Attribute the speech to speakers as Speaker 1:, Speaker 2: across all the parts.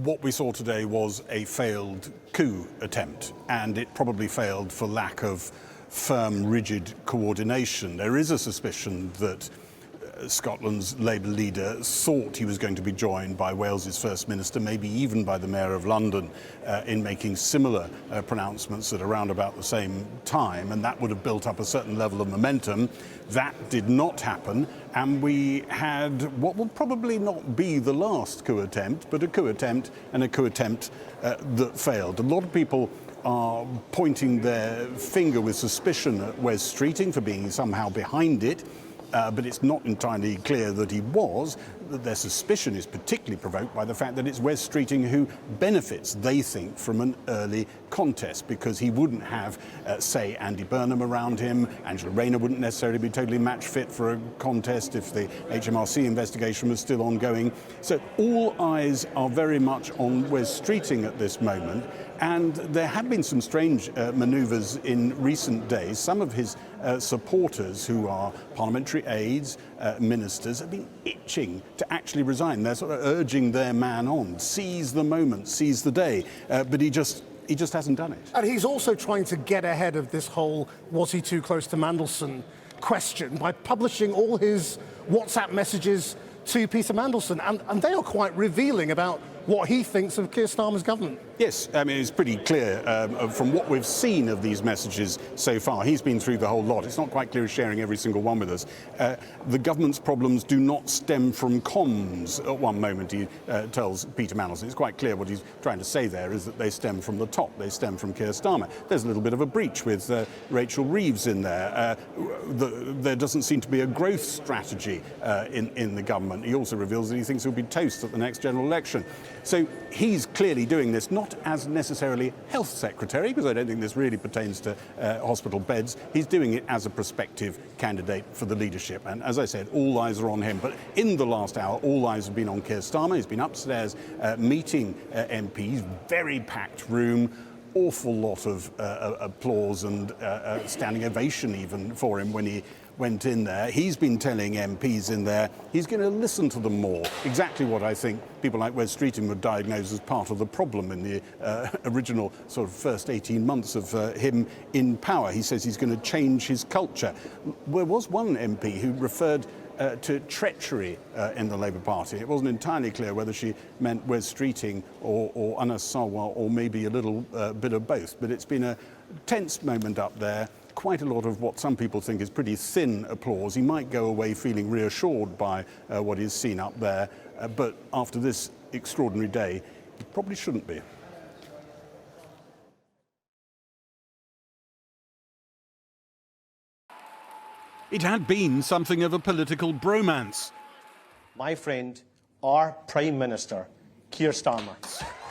Speaker 1: What we saw today was a failed coup attempt, and it probably failed for lack of firm, rigid coordination. There is a suspicion that Scotland's Labour leader thought he was going to be joined by Wales's First Minister, maybe even by the Mayor of London, in making similar pronouncements at around about the same time, and that would have built up a certain level of momentum. That did not happen, and we had what will probably not be the last coup attempt, but a coup attempt, and a coup attempt that failed. A lot of people are pointing their finger with suspicion at Wes Streeting for being somehow behind it. But it's not entirely clear that he was. Their suspicion is particularly provoked by the fact that it's Wes Streeting who benefits, they think, from an early contest, because he wouldn't have, say, Andy Burnham around him. Angela Rayner wouldn't necessarily be totally match fit for a contest if the HMRC investigation was still ongoing. So all eyes are very much on Wes Streeting at this moment. And there have been some strange manoeuvres in recent days. Some of his supporters, who are parliamentary aides, ministers, have been itching to actually resign. They're sort of urging their man on, seize the moment, seize the day. But he just hasn't done it.
Speaker 2: And he's also trying to get ahead of this whole was he too close to Mandelson question by publishing all his WhatsApp messages to Peter Mandelson. And they are quite revealing about what he thinks of Keir Starmer's government.
Speaker 1: Yes, I mean, it's pretty clear from what we've seen of these messages so far. He's been through the whole lot. It's not quite clear he's sharing every single one with us. The government's problems do not stem from comms. At one moment, he tells Peter Mandelson. It's quite clear what he's trying to say there is that they stem from the top. They stem from Keir Starmer. There's a little bit of a breach with Rachel Reeves in there. There doesn't seem to be a growth strategy in the government. He also reveals that he thinks he'll be toast at the next general election. So he's clearly doing this not as necessarily health secretary, because I don't think this really pertains to hospital beds. He's doing it as a prospective candidate for the leadership. And as I said, all eyes are on him. But in the last hour, all eyes have been on Keir Starmer. He's been upstairs meeting MPs, very packed room. Awful lot of applause and standing ovation even for him when he went in there. He's been telling MPs in there he's going to listen to them more. Exactly what I think people like Wes Streeting would diagnose as part of the problem in the original sort of first 18 months of him in power. He says he's going to change his culture. There was one MP who referred to treachery in the Labour Party. It wasn't entirely clear whether she meant Wes Streeting or Anna Sarwar, or maybe a little bit of both. But it's been a tense moment up there. Quite a lot of what some people think is pretty thin applause. He might go away feeling reassured by what he's seen up there. But after this extraordinary day, he probably shouldn't be. It had been something of a political bromance.
Speaker 3: My friend, our Prime Minister, Keir Starmer.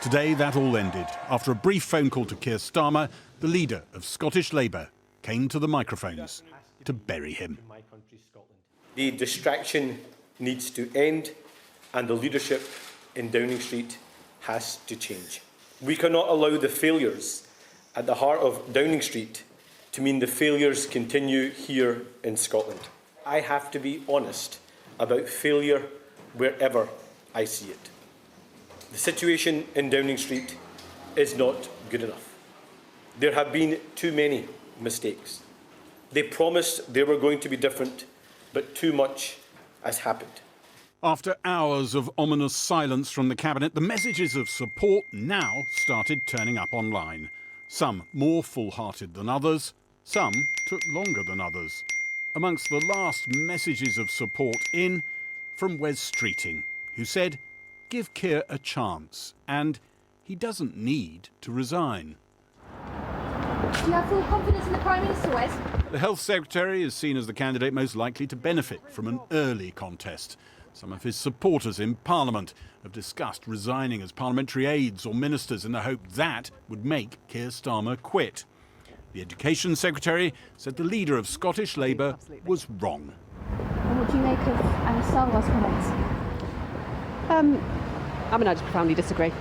Speaker 1: Today that all ended. After a brief phone call to Keir Starmer, the leader of Scottish Labour came to the microphones to bury him.
Speaker 3: The distraction needs to end, and the leadership in Downing Street has to change. We cannot allow the failures at the heart of Downing Street to mean the failures continue here in Scotland. I have to be honest about failure wherever I see it. The situation in Downing Street is not good enough. There have been too many mistakes. They promised they were going to be different, but too much has happened.
Speaker 1: After hours of ominous silence from the Cabinet, the messages of support now started turning up online. Some more full-hearted than others, some took longer than others. Amongst the last messages of support in, from Wes Streeting, who said, give Keir a chance, and he doesn't need to resign.
Speaker 4: Do you have full confidence in the Prime Minister, Wes?
Speaker 1: The Health Secretary is seen as the candidate most likely to benefit from an early contest. Some of his supporters in Parliament have discussed resigning as parliamentary aides or ministers in the hope that would make Keir Starmer quit. The Education Secretary said the leader of Scottish Labour was wrong.
Speaker 4: And what do you make of Anna Sarwar's comments?
Speaker 5: I just profoundly disagree.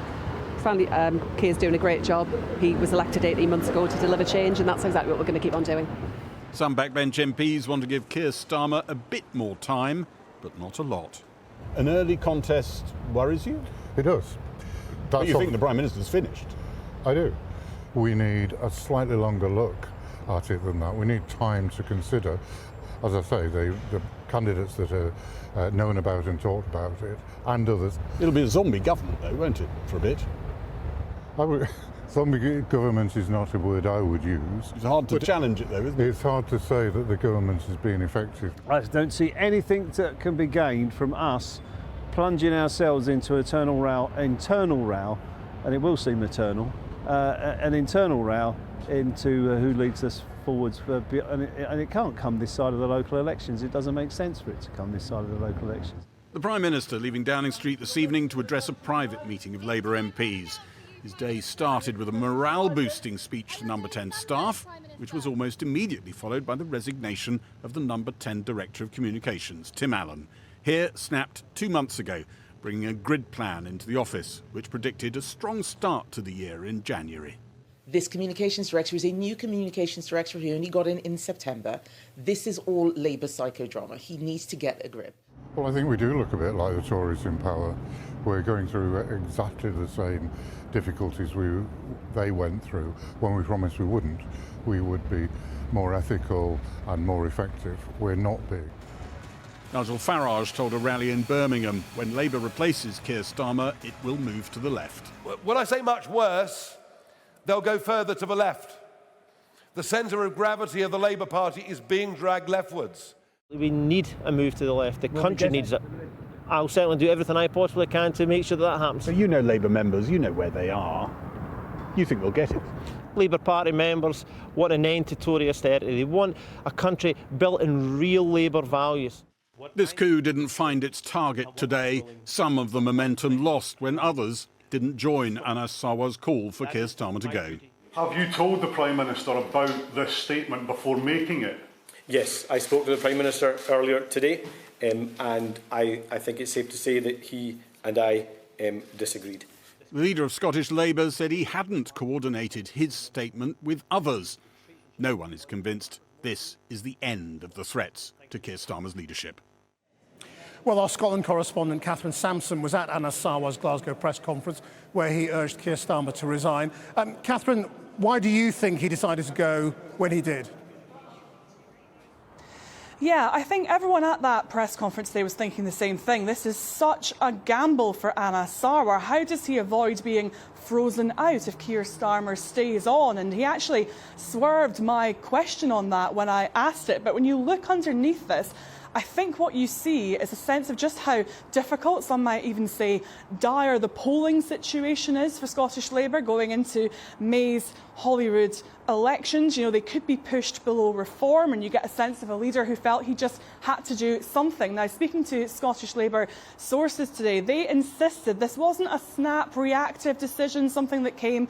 Speaker 5: Keir's doing a great job. He was elected 18 months ago to deliver change, and that's exactly what we're going to keep on doing.
Speaker 1: Some backbench MPs want to give Keir Starmer a bit more time, but not a lot. An early contest worries you?
Speaker 6: It does.
Speaker 1: But you think the Prime Minister's finished?
Speaker 6: I do. We need a slightly longer look at it than that. We need time to consider, as I say, the candidates that are known about and talked about it, and others.
Speaker 1: It'll be a zombie government, though, won't it, for a bit?
Speaker 6: Zombie government is not a word I would use.
Speaker 1: It's hard to challenge it, though, isn't it?
Speaker 6: It's hard to say that the government has been effective.
Speaker 7: I don't see anything that can be gained from us plunging ourselves into internal row, and it will seem eternal, an internal row into who leads us forwards, and it can't come this side of the local elections. It doesn't make sense for it to come this side of the local elections.
Speaker 1: The Prime Minister leaving Downing Street this evening to address a private meeting of Labour MPs. His day started with a morale-boosting speech to Number 10 staff, which was almost immediately followed by the resignation of the Number 10 Director of Communications, Tim Allan. Here snapped 2 months ago, bringing a grid plan into the office, which predicted a strong start to the year in January.
Speaker 8: This communications director is a new communications director who only got in September. This is all Labour psychodrama. He needs to get a grip.
Speaker 6: Well, I think we do look a bit like the Tories in power. We're going through exactly the same difficulties they went through when we promised we wouldn't. We would be more ethical and more effective. We're not big.
Speaker 1: Nigel Farage told a rally in Birmingham, when Labour replaces Keir Starmer, it will move to the left.
Speaker 9: When I say much worse, they'll go further to the left. The centre of gravity of the Labour Party is being dragged leftwards.
Speaker 10: We need a move to the left. The country needs it. I'll certainly do everything I possibly can to make sure that happens.
Speaker 1: So you know Labour members, you know where they are. You think they'll get it?
Speaker 10: Labour Party members want an end to Tory austerity. They want a country built in real Labour values.
Speaker 1: This coup didn't find its target today. Some of the momentum lost when others didn't join Anas Sarwar's call for Keir Starmer to go.
Speaker 11: Have you told the Prime Minister about this statement before making it?
Speaker 3: Yes, I spoke to the Prime Minister earlier today, and I think it's safe to say that he and I disagreed.
Speaker 1: The leader of Scottish Labour said he hadn't coordinated his statement with others. No one is convinced this is the end of the threats to Keir Starmer's leadership.
Speaker 2: Well, our Scotland correspondent Catherine Sampson was at Anas Sarwar's Glasgow press conference where he urged Keir Starmer to resign. Catherine, why do you think he decided to go when he did?
Speaker 12: Yeah, I think everyone at that press conference today was thinking the same thing. This is such a gamble for Anas Sarwar. How does he avoid being frozen out if Keir Starmer stays on? And he actually swerved my question on that when I asked it. But when you look underneath this, I think what you see is a sense of just how difficult, some might even say dire, the polling situation is for Scottish Labour going into May's Holyrood elections. You know, they could be pushed below reform, and you get a sense of a leader who felt he just had to do something. Now, speaking to Scottish Labour sources today, they insisted this wasn't a snap, reactive decision, something that came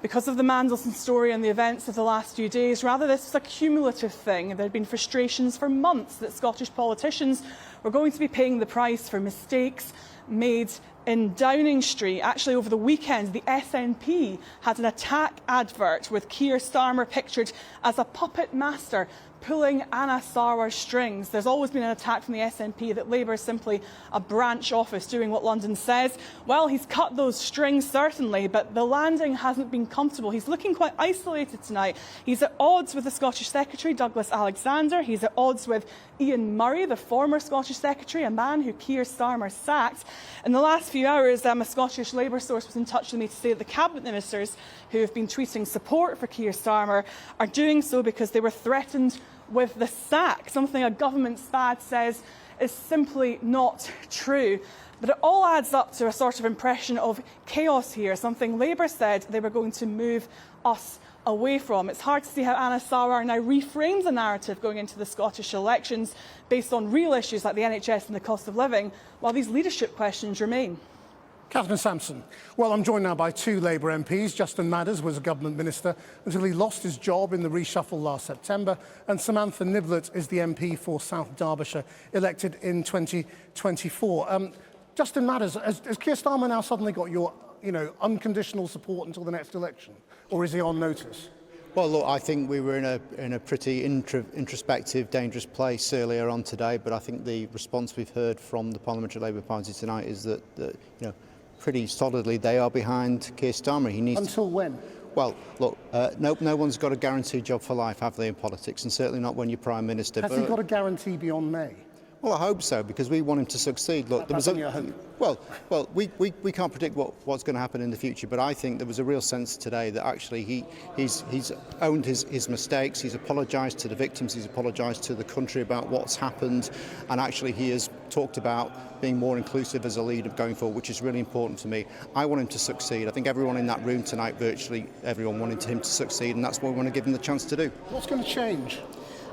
Speaker 12: because of the Mandelson story and the events of the last few days. Rather, this was a cumulative thing. There had been frustrations for months that Scottish politicians were going to be paying the price for mistakes made in Downing Street. Actually, over the weekend, the SNP had an attack advert with Keir Starmer pictured as a puppet master pulling Anas Sarwar's strings. There's always been an attack from the SNP that Labour is simply a branch office doing what London says. Well, he's cut those strings, certainly, but the landing hasn't been comfortable. He's looking quite isolated tonight. He's at odds with the Scottish Secretary, Douglas Alexander. He's at odds with Ian Murray, the former Scottish Secretary, a man who Keir Starmer sacked. In the last few hours, a Scottish Labour source was in touch with me to say that the Cabinet Ministers who have been tweeting support for Keir Starmer are doing so because they were threatened with the sack, something a government spad says is simply not true. But it all adds up to a sort of impression of chaos here, something Labour said they were going to move us away from. It's hard to see how Anas Sarwar now reframes the narrative going into the Scottish elections based on real issues like the NHS and the cost of living, while these leadership questions remain.
Speaker 2: Catherine Sampson. Well, I'm joined now by two Labour MPs. Justin Madders was a government minister until he lost his job in the reshuffle last September, and Samantha Niblett is the MP for South Derbyshire, elected in 2024. Justin Madders, has Keir Starmer now suddenly got your, unconditional support until the next election, or is he on notice?
Speaker 13: Well, look, I think we were in a pretty introspective, dangerous place earlier on today, but I think the response we've heard from the Parliamentary Labour Party tonight is that pretty solidly they are behind Keir Starmer. He needs
Speaker 2: Until when?
Speaker 13: Well, look, no one's got a guaranteed job for life, have they, in politics, and certainly not when you're Prime Minister.
Speaker 2: Has he got a guarantee beyond May?
Speaker 13: Well, I hope so, because we want him to succeed. Look, there was we can't predict what's going to happen in the future, but I think there was a real sense today that actually he's owned his mistakes, he's apologised to the victims, he's apologised to the country about what's happened, and actually he has talked about being more inclusive as a leader going forward, which is really important to me. I want him to succeed. I think everyone in that room tonight, virtually everyone, wanted him to succeed, and that's what we want to give him the chance to do.
Speaker 2: What's going to change?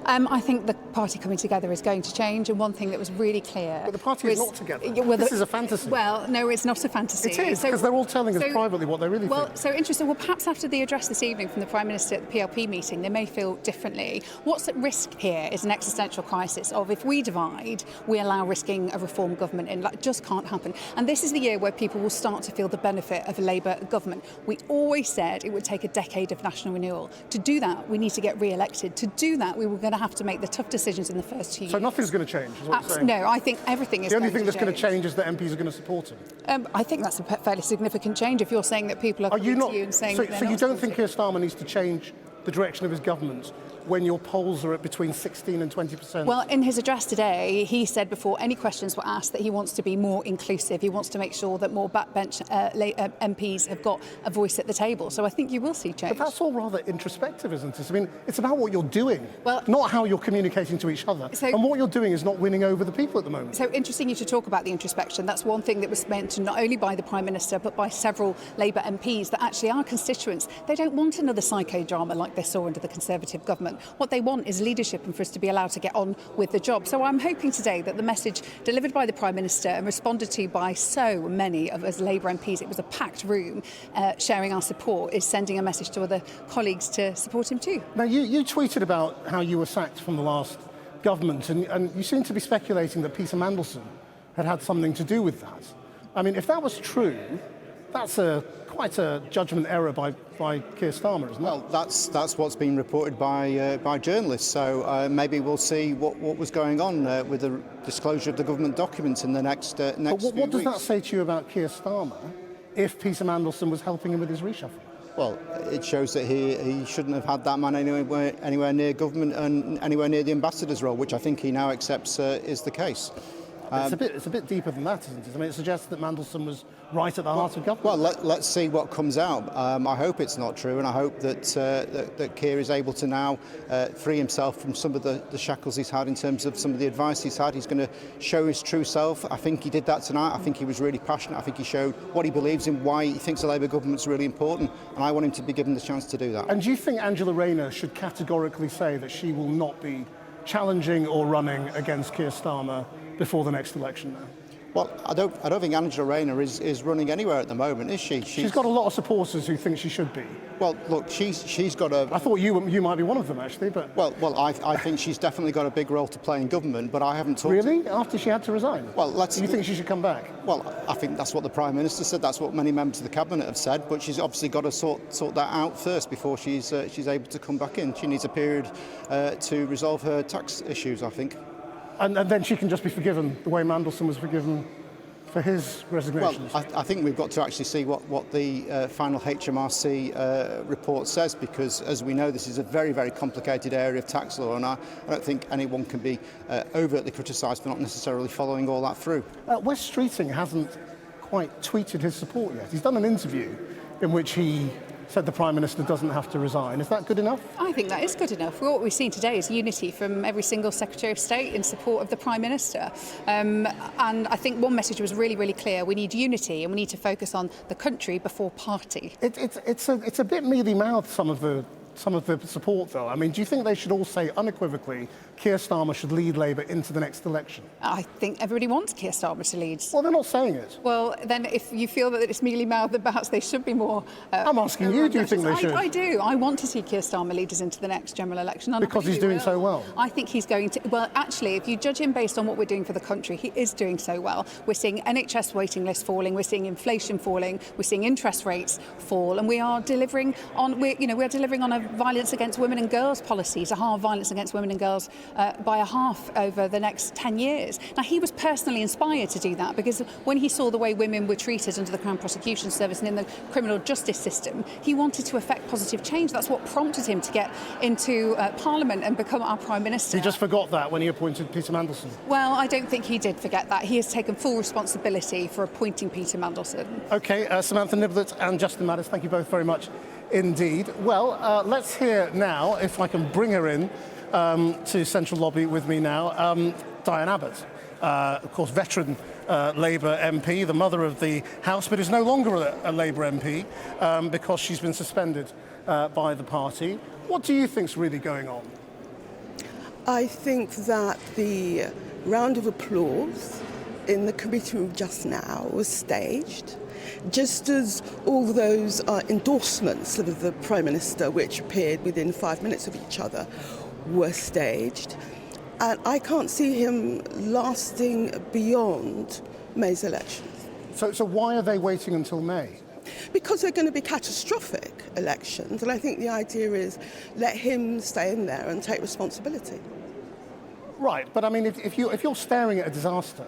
Speaker 14: I think the party coming together is going to change, and one thing that was really clear...
Speaker 2: But the party is not together. Well, this is a fantasy.
Speaker 14: Well, no, it's not a fantasy.
Speaker 2: It is, because they're all telling us privately what they really think.
Speaker 14: Well, so interesting. Well, perhaps after the address this evening from the Prime Minister at the PLP meeting, they may feel differently. What's at risk here is an existential crisis of if we divide, we allow risking a reform government in. That just can't happen. And this is the year where people will start to feel the benefit of a Labour government. We always said it would take a decade of national renewal. To do that, we need to get re-elected. To do that, we were going to have to make the tough decisions in the first 2 years.
Speaker 2: So nothing's going to change, is what you're saying?
Speaker 14: No, I think everything is
Speaker 2: going to change. The only thing that's
Speaker 14: going
Speaker 2: to change is that MPs are going to support him.
Speaker 14: I think that's a fairly significant change if you're saying that people are coming to you and saying that they're
Speaker 2: so
Speaker 14: not
Speaker 2: you don't think Keir Starmer needs to change the direction of his government when your polls are at between 16 and 20%?
Speaker 14: Well, in his address today, he said before any questions were asked that he wants to be more inclusive. He wants to make sure that more backbench MPs have got a voice at the table. So I think you will see change.
Speaker 2: But that's all rather introspective, isn't it? I mean, it's about what you're doing, not how you're communicating to each other. And what you're doing is not winning over the people at the moment.
Speaker 14: So interesting you to talk about the introspection. That's one thing that was mentioned not only by the Prime Minister but by several Labour MPs, that actually our constituents, they don't want another psychodrama like they saw under the Conservative government. What they want is leadership and for us to be allowed to get on with the job. So I'm hoping today that the message delivered by the Prime Minister and responded to by so many of us Labour MPs, it was a packed room, sharing our support, is sending a message to other colleagues to support him too.
Speaker 2: Now, you tweeted about how you were sacked from the last government, and you seem to be speculating that Peter Mandelson had something to do with that. I mean, if that was true, that's quite a judgment error by Keir Starmer, isn't it?
Speaker 13: Well, that's what's been reported by journalists. So maybe we'll see what was going on with the disclosure of the government documents in the next few weeks.
Speaker 2: But what does that say to you about Keir Starmer if Peter Mandelson was helping him with his reshuffle?
Speaker 13: Well, it shows that he shouldn't have had that man anywhere near government and anywhere near the ambassador's role, which I think he now accepts is the case.
Speaker 2: It's a bit deeper than that, isn't it? I mean, it suggests that Mandelson was right at the heart of government.
Speaker 13: Well, let's see what comes out. I hope it's not true, and I hope that Keir is able to now free himself from some of the shackles he's had in terms of some of the advice he's had. He's going to show his true self. I think he did that tonight. I think he was really passionate. I think he showed what he believes in, why he thinks the Labour government's really important, and I want him to be given the chance to do that.
Speaker 2: And do you think Angela Rayner should categorically say that she will not be challenging or running against Keir Starmer before the next election now?
Speaker 13: Well, I don't think Angela Rayner is running anywhere at the moment, is she?
Speaker 2: She's got a lot of supporters who think she should be.
Speaker 13: Well, look, she's got a...
Speaker 2: I thought you might be one of them, actually, but...
Speaker 13: Well, I think she's definitely got a big role to play in government, but I haven't talked...
Speaker 2: Really? After she had to resign?
Speaker 13: Well,
Speaker 2: Do you think she should come back?
Speaker 13: Well, I think that's what the Prime Minister said, that's what many members of the Cabinet have said, but she's obviously got to sort that out first before she's able to come back in. She needs a period to resolve her tax issues, I think.
Speaker 2: And then she can just be forgiven the way Mandelson was forgiven for his resignation?
Speaker 13: Well, I think we've got to actually see what the final HMRC report says, because, as we know, this is a very, very complicated area of tax law, and I don't think anyone can be overtly criticised for not necessarily following all that through.
Speaker 2: Wes Streeting hasn't quite tweeted his support yet. He's done an interview in which he said the Prime Minister doesn't have to resign. Is that good enough?
Speaker 14: I think that is good enough. What we've seen today is unity from every single Secretary of State in support of the Prime Minister. And I think one message was really, really clear. We need unity and we need to focus on the country before party.
Speaker 2: It's a bit mealy-mouthed, some of the support, though. I mean, do you think they should all say unequivocally Keir Starmer should lead Labour into the next election?
Speaker 14: I think everybody wants Keir Starmer to lead.
Speaker 2: Well, they're not saying it.
Speaker 14: Well, then if you feel that it's mealy-mouthed, then perhaps they should be more...
Speaker 2: I'm asking you, do you think they should?
Speaker 14: I do. I want to see Keir Starmer lead us into the next general election.
Speaker 2: Because he's doing so well?
Speaker 14: I think he's going to... Well, actually, if you judge him based on what we're doing for the country, he is doing so well. We're seeing NHS waiting lists falling, we're seeing inflation falling, we're seeing interest rates fall, and we are delivering on... We're delivering on a violence against women and girls policy to halve violence against women and girls by a half over the next 10 years. Now, he was personally inspired to do that because when he saw the way women were treated under the Crown Prosecution Service and in the criminal justice system, he wanted to effect positive change. That's what prompted him to get into Parliament and become our Prime Minister.
Speaker 2: He just forgot that when he appointed Peter Mandelson.
Speaker 14: Well, I don't think he did forget that. He has taken full responsibility for appointing Peter Mandelson.
Speaker 2: OK, Samantha Niblett and Justin Maddis, thank you both very much indeed. Well, let's hear now, if I can bring her in to Central Lobby with me now, Diane Abbott, of course, veteran Labour MP, the mother of the House, but is no longer a Labour MP because she's been suspended by the party. What do you think's really going on?
Speaker 15: I think that the round of applause in the committee room just now was staged, just as all those endorsements of the Prime Minister, which appeared within 5 minutes of each other, were staged. And I can't see him lasting beyond May's election.
Speaker 2: So why are they waiting until May?
Speaker 15: Because they're going to be catastrophic elections, and I think the idea is let him stay in there and take responsibility.
Speaker 2: Right, but I mean, if you're staring at a disaster,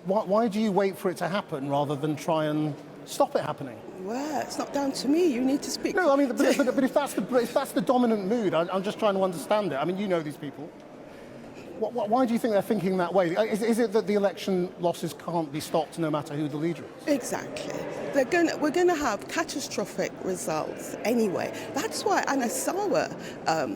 Speaker 2: why do you wait for it to happen rather than try and stop it happening?
Speaker 15: Well, it's not down to me. You need to speak.
Speaker 2: No, I mean, but if that's the dominant mood, I'm just trying to understand it. I mean, you know these people. Why do you think they're thinking that way? Is it that the election losses can't be stopped no matter who the leader is?
Speaker 15: Exactly. We're going to have catastrophic results anyway. That's why Anna Sarwar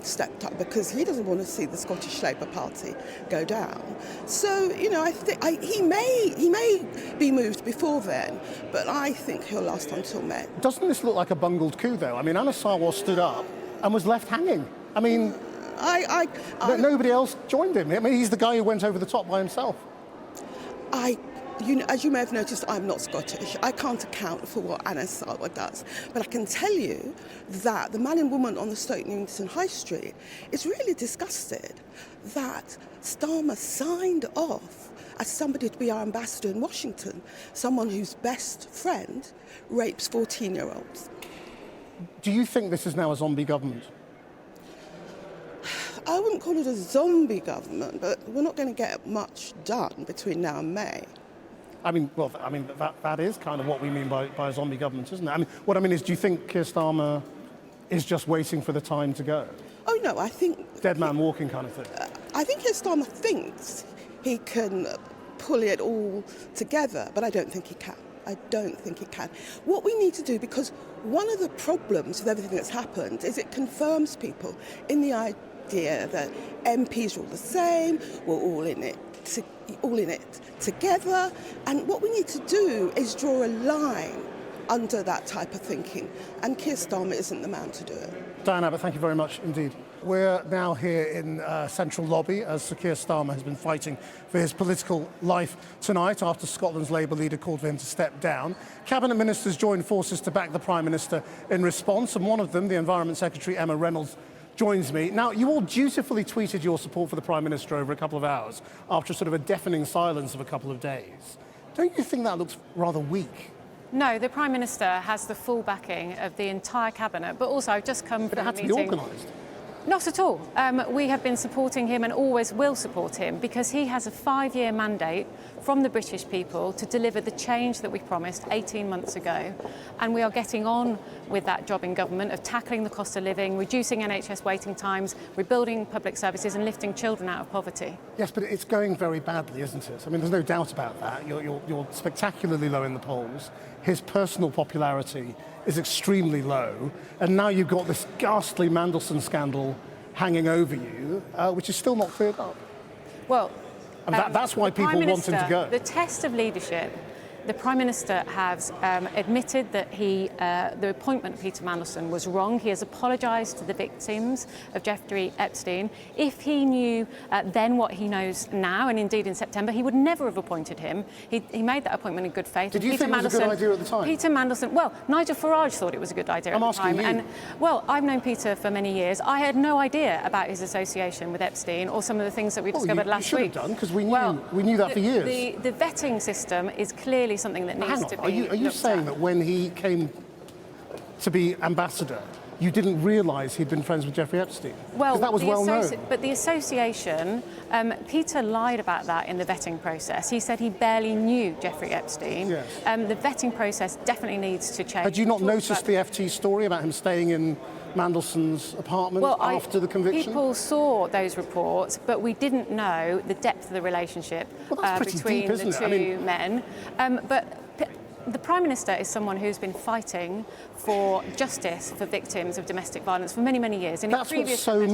Speaker 15: stepped up, because he doesn't want to see the Scottish Labour Party go down. So, you know, I think he may be moved before then, but I think he'll last until May. Doesn't this look like a bungled coup, though? I mean, Anna Sarwar stood up and was left hanging. I mean, nobody else joined him. I mean, he's the guy who went over the top by himself. As you may have noticed, I'm not Scottish. I can't account for what Anna Sarwar does. But I can tell you that the man and woman on the Stoke Newington High Street is really disgusted that Starmer signed off as somebody to be our ambassador in Washington, someone whose best friend rapes 14-year-olds.
Speaker 2: Do you think this is now a zombie government?
Speaker 15: I wouldn't call it a zombie government, but we're not going to get much done between now and May.
Speaker 2: I mean, well, that is kind of what we mean by a zombie government, isn't it? I mean, what I mean is, do you think Keir Starmer is just waiting for the time to go? Oh, no, I think... Dead man walking kind of thing? I think Keir Starmer thinks he can pull it all together, but I don't think he can. I don't think he can. What we need to do, because one of the problems with everything that's happened is it confirms people in the idea that MPs are all the same, we're all in it together, and what we need to do is draw a line under that type of thinking, and Keir Starmer isn't the man to do it. Diane Abbott, thank you very much indeed. We're now here in Central Lobby as Sir Keir Starmer has been fighting for his political life tonight after Scotland's Labour leader called for him to step down. Cabinet ministers joined forces to back the Prime Minister in response, and one of them, the Environment Secretary Emma Reynolds, joins me. Now, you all dutifully tweeted your support for the Prime Minister over a couple of hours after sort of a deafening silence of a couple of days. Don't you think that looks rather weak?
Speaker 16: No, the Prime Minister has the full backing of the entire Cabinet, but also I've just come from a meeting...
Speaker 2: But it had to be organised.
Speaker 16: Not at all. We have been supporting him and always will support him because he has a 5-year mandate from the British people to deliver the change that we promised 18 months ago. And we are getting on with that job in government of tackling the cost of living, reducing NHS waiting times, rebuilding public services and lifting children out of poverty.
Speaker 2: Yes, but it's going very badly, isn't it? I mean, there's no doubt about that. You're spectacularly low in the polls. His personal popularity is extremely low, and now you've got this ghastly Mandelson scandal hanging over you, which is still not cleared up.
Speaker 16: Well,
Speaker 2: and that's why people want him to go.
Speaker 16: The test of leadership, the Prime Minister has admitted that the appointment of Peter Mandelson was wrong. He has apologised to the victims of Jeffrey Epstein. If he knew then what he knows now, and indeed in September, he would never have appointed him. He made that appointment in good faith.
Speaker 2: Did you think it was a good idea at the time?
Speaker 16: Peter Mandelson, well, Nigel Farage thought it was a good idea at the time.
Speaker 2: I'm asking you.
Speaker 16: And, well, I've known Peter for many years. I had no idea about his association with Epstein or some of the things that we discovered last week.
Speaker 2: You should have done, because we knew that for years.
Speaker 16: The vetting system is clearly something that needs to be.
Speaker 2: Are you saying that when he came to be ambassador, you didn't realise he'd been friends with Jeffrey Epstein?
Speaker 16: Well,
Speaker 2: that was well known.
Speaker 16: But the association, Peter lied about that in the vetting process. He said he barely knew Jeffrey Epstein.
Speaker 2: Yes.
Speaker 16: The vetting process definitely needs to change.
Speaker 2: Had you not noticed the FT story about him staying in Mandelson's apartment after the conviction?
Speaker 16: People saw those reports, but we didn't know the depth of the relationship between the two men. But the Prime Minister is someone who's been fighting for justice for victims of domestic violence for many, many years. And
Speaker 2: that's what's so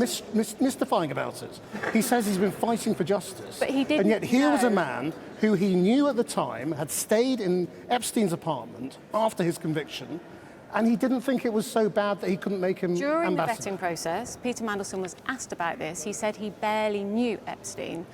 Speaker 2: mystifying about it. He says he's been fighting for justice.
Speaker 16: But he didn't
Speaker 2: and yet here was a
Speaker 16: know.
Speaker 2: man who he knew at the time had stayed in Epstein's apartment after his conviction, and he didn't think it was so bad that he couldn't make him
Speaker 16: During
Speaker 2: ambassador.
Speaker 16: the vetting process, Peter Mandelson was asked about this. He said he barely knew Epstein.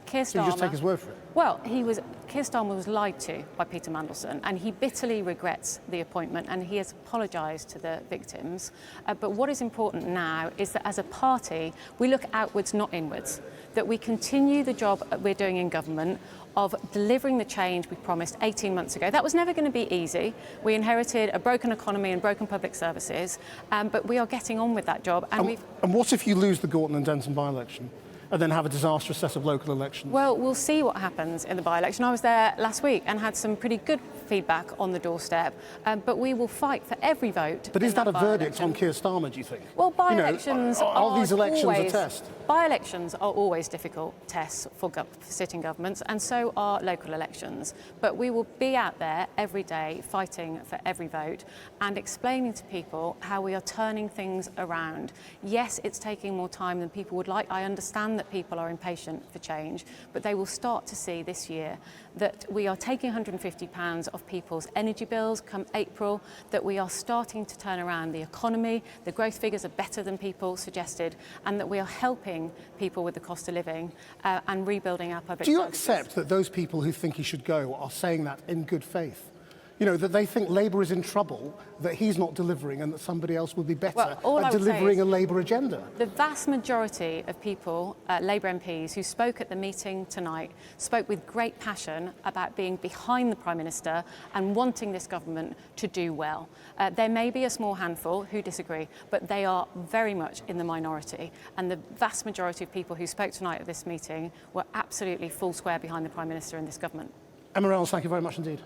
Speaker 16: Keir Starmer,
Speaker 2: so you just take his word for it?
Speaker 16: Well, Keir Starmer was lied to by Peter Mandelson, and he bitterly regrets the appointment, and he has apologised to the victims. But what is important now is that as a party, we look outwards, not inwards, that we continue the job we're doing in government of delivering the change we promised 18 months ago. That was never going to be easy. We inherited a broken economy and broken public services, but we are getting on with that job.
Speaker 2: And what if you lose the Gorton and Denton by-election and then have a disastrous set of local elections?
Speaker 16: Well, we'll see what happens in the by-election. I was there last week and had some pretty good feedback on the doorstep, but we will fight for every vote.
Speaker 2: But is that a verdict on Keir Starmer, do you think?
Speaker 16: Well, by-elections
Speaker 2: are these elections
Speaker 16: always,
Speaker 2: a test?
Speaker 16: By-elections are always difficult tests for sitting governments, and so are local elections. But we will be out there every day fighting for every vote and explaining to people how we are turning things around. Yes, it's taking more time than people would like. I understand that people are impatient for change, but they will start to see this year that we are taking £150 of people's energy bills come April, that we are starting to turn around the economy, the growth figures are better than people suggested, and that we are helping people with the cost of living and rebuilding our public services.
Speaker 2: Do you accept that those people who think he should go are saying that in good faith? You know, that they think Labour is in trouble, that he's not delivering and that somebody else will be better at delivering a Labour agenda?
Speaker 16: The vast majority of people, Labour MPs, who spoke at the meeting tonight, spoke with great passion about being behind the Prime Minister and wanting this government to do well. There may be a small handful who disagree, but they are very much in the minority. And the vast majority of people who spoke tonight at this meeting were absolutely full square behind the Prime Minister and this government.
Speaker 2: Emma Reynolds, thank you very much indeed.